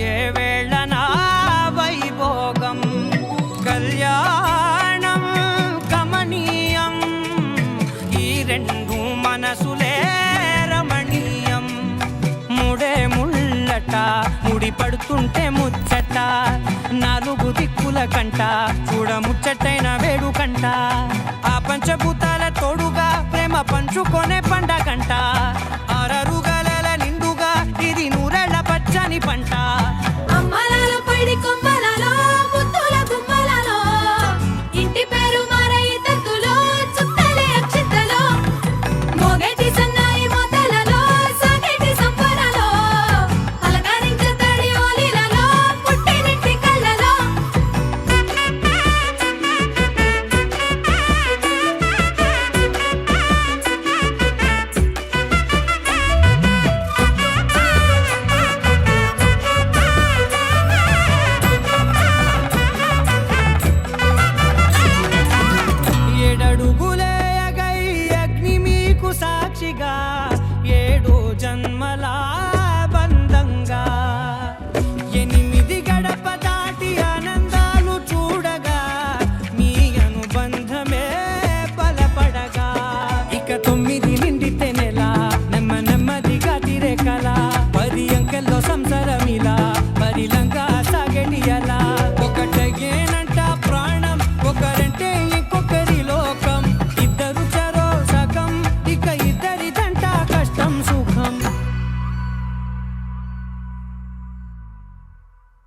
ఏ వేళనా వైభోగం కళ్యాణం కమనీయం ఈ రెండు మనసులే రమణీయం ముడే ముళ్ళట ముడి పడుతుంటే ముచ్చట నాలుగు దిక్కుల కంట చూడ ముచ్చటైన వేడుకంట ఆ పంచభూతాల తోడుగా ప్రేమ పంచుకొనే పండగంట ఆరరుగల నిండుగా ఇది నూరెళ్ళ పచ్చని పంట